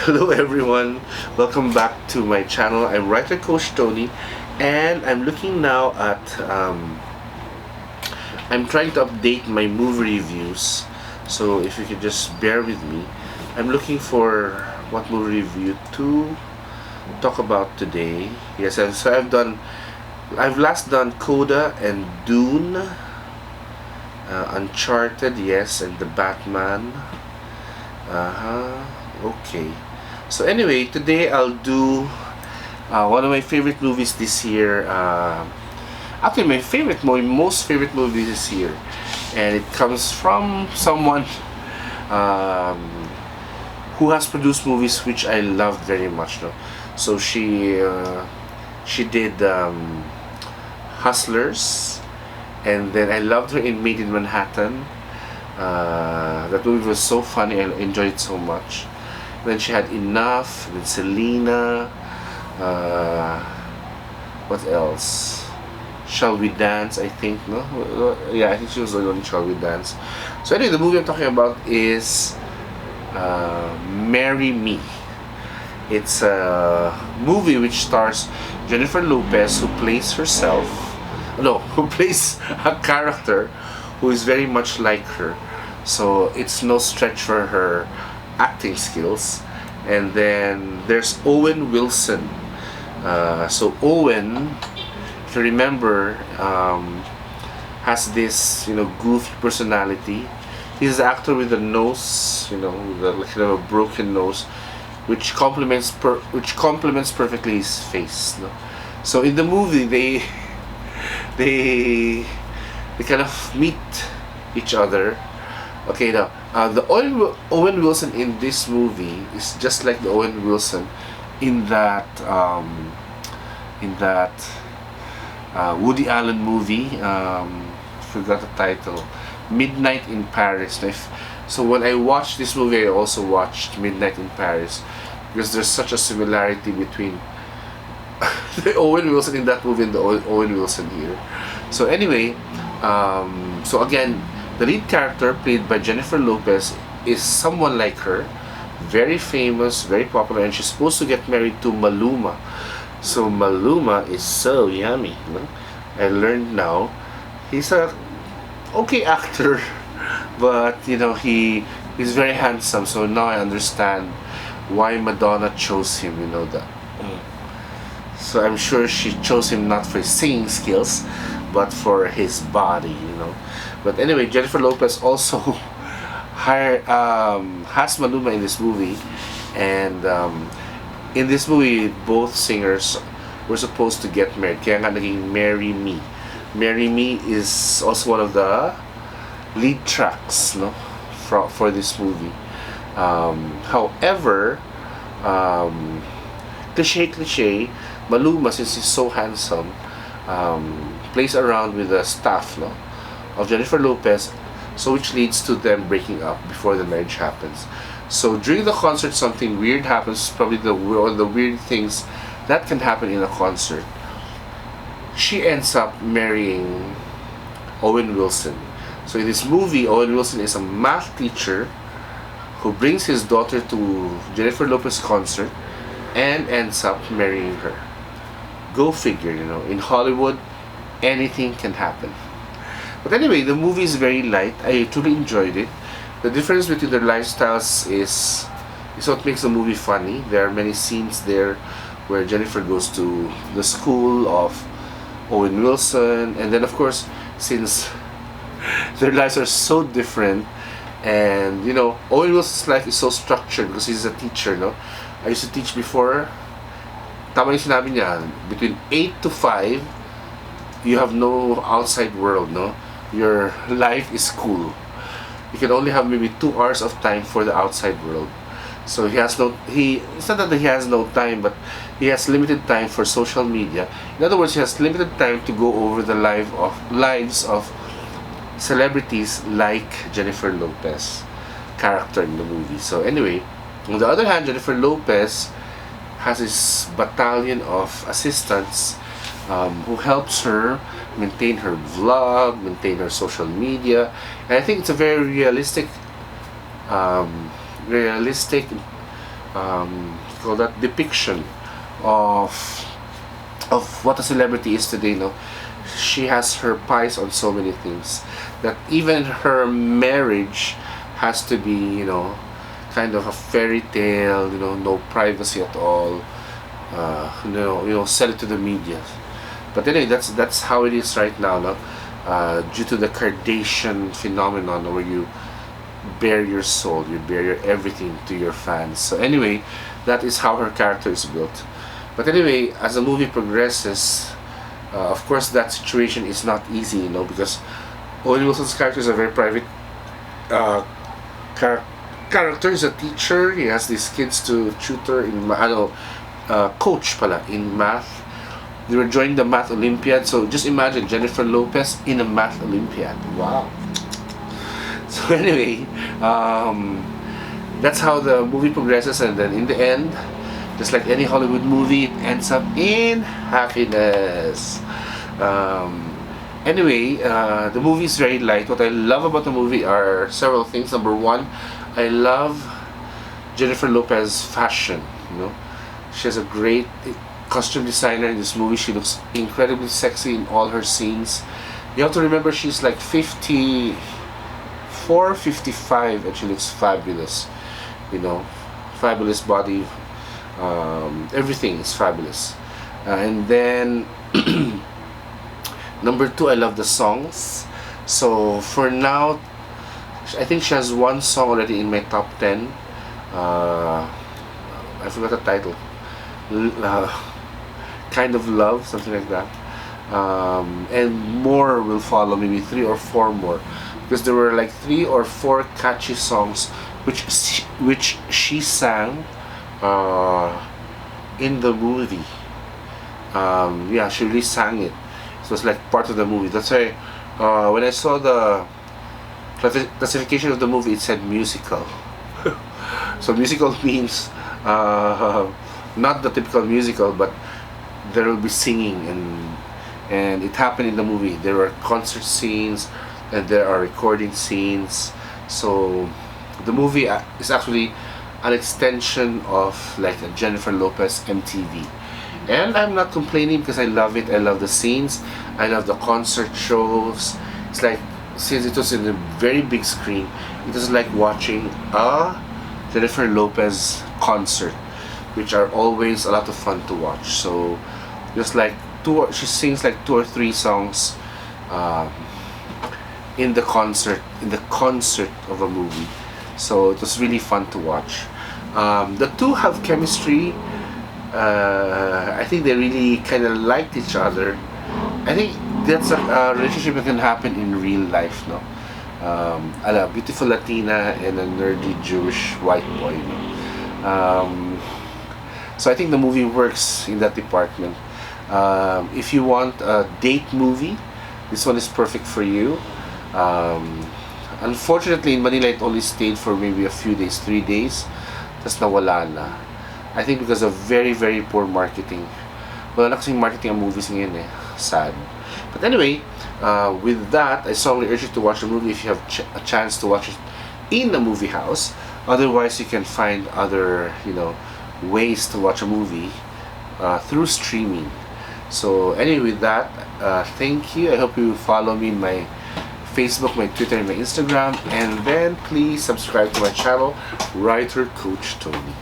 Hello everyone, welcome back to my channel. I'm writer Coach Tony, and I'm looking now at I'm trying to update my movie reviews. So if you could just bear with me, I'm looking for what movie review to talk about today. Yes, so I've last done Coda and Dune, Uncharted, yes, and the Batman. Okay. So anyway, today I'll do one of my favorite movies this year. Actually, my most favorite movie this year, and it comes from someone um, who has produced movies which I love very much. No? So she did Hustlers, and then I loved her in Made in Manhattan. That movie was so funny. I enjoyed it so much. Then she had Enough, then Selena. What else? Shall We Dance, I think, no? Yeah, I think she was on Shall We Dance. So anyway, the movie I'm talking about is Marry Me. It's a movie which stars Jennifer Lopez, who plays herself. No, who plays a character who is very much like her. So it's no stretch for her acting skills. And then there's Owen Wilson. So Owen, if you remember, has this goofy personality. He's the actor with the nose, with a kind of a broken nose, which complements perfectly his face. No? So in the movie, they kind of meet each other. Okay, now the Owen Wilson in this movie is just like the Owen Wilson in that Woody Allen movie. Forgot the title. Midnight in Paris. So when I watched this movie, I also watched Midnight in Paris because there's such a similarity between the Owen Wilson in that movie and the Owen Wilson here. So anyway, so again, the lead character, played by Jennifer Lopez, is someone like her, very famous, very popular, and she's supposed to get married to Maluma. So Maluma is so yummy. I learned now he's a okay actor, but he's very handsome. So now I understand why Madonna chose him. So I'm sure she chose him not for his singing skills, but for his body. But anyway, Jennifer Lopez also has Maluma in this movie, and in this movie, both singers were supposed to get married. Kaya nga naging Marry Me. Marry Me is also one of the lead tracks, no, for this movie. However, cliche, Maluma, since he's so handsome, plays around with the staff, no, of Jennifer Lopez, so which leads to them breaking up before the marriage happens. So during the concert, something weird happens. Probably one of the weird things that can happen in a concert. She ends up marrying Owen Wilson. So in this movie, Owen Wilson is a math teacher who brings his daughter to Jennifer Lopez's concert and ends up marrying her. Go figure, in Hollywood, anything can happen. But anyway, the movie is very light. I truly enjoyed it. The difference between their lifestyles is what makes the movie funny. There are many scenes there where Jennifer goes to the school of Owen Wilson, and then of course, since their lives are so different, and Owen Wilson's life is so structured because he's a teacher, no? I used to teach before. Tama yung sinabi niya, between 8 to 5, you have no outside world, no? Your life is school. You can only have maybe 2 hours of time for the outside world. So it's not that he has no time, but he has limited time for social media. In other words, he has limited time to go over the lives of celebrities like Jennifer Lopez character in the movie. So anyway, on the other hand, Jennifer Lopez has this battalion of assistants who helps her maintain her vlog, maintain her social media, and I think it's a very realistic call that depiction of what a celebrity is today. No, she has her pies on so many things that even her marriage has to be, kind of a fairy tale. No privacy at all. Sell it to the media. But anyway, that's how it is right now. No, due to the Kardashian phenomenon, where you bare your soul, you bare your everything to your fans. So anyway, that is how her character is built. But anyway, as the movie progresses, of course that situation is not easy, because Owen Wilson's character is a very private character. Is a teacher. He has these kids to tutor in coach pala in math. They were joining the math Olympiad. So just imagine Jennifer Lopez in a math Olympiad. Wow. So anyway, that's how the movie progresses, and then in the end, just like any Hollywood movie, it ends up in happiness. Anyway, the movie is very light. What I love about the movie are several things. Number one, I love Jennifer Lopez's fashion. She has a great costume designer in this movie. She looks incredibly sexy in all her scenes. You have to remember she's like 54, 55, and she looks fabulous. Fabulous body. Everything is fabulous. And then number two, I love the songs. So for now, I think she has one song already in my top 10. I forgot the title. Kind of Love, something like that. And more will follow, maybe 3 or 4 more, because there were like 3 or 4 catchy songs which she sang in the movie. She really sang it. So it's like part of the movie. That's why when I saw the classification of the movie, it said musical. So musical means not the typical musical, but there will be singing, and it happened in the movie. There were concert scenes and there are recording scenes. So the movie is actually an extension of like a Jennifer Lopez MTV. And I'm not complaining because I love it. I love the scenes. I love the concert shows. It's like, since it was in a very big screen, it was like watching a Jennifer Lopez concert, which are always a lot of fun to watch. So just like she sings like 2 or 3 songs in the concert of a movie. So it was really fun to watch. The two have chemistry. I think they really kind of liked each other. I think that's a relationship that can happen in real life, no? A beautiful Latina and a nerdy Jewish white boy. So I think the movie works in that department. If you want a date movie, this one is perfect for you. Unfortunately, in Manila, it only stayed for maybe a few days, 3 days. Tas nawala na. I think because of very, very poor marketing. Wala na kasing marketing ang movies ngayon eh. Sad. But anyway, with that, I strongly urge you to watch the movie if you have a chance to watch it in a movie house. Otherwise, you can find other, ways to watch a movie through streaming. So anyway, with that, thank you. I hope you follow me in my Facebook, my Twitter, and my Instagram. And then please subscribe to my channel, Writer Coach Tony.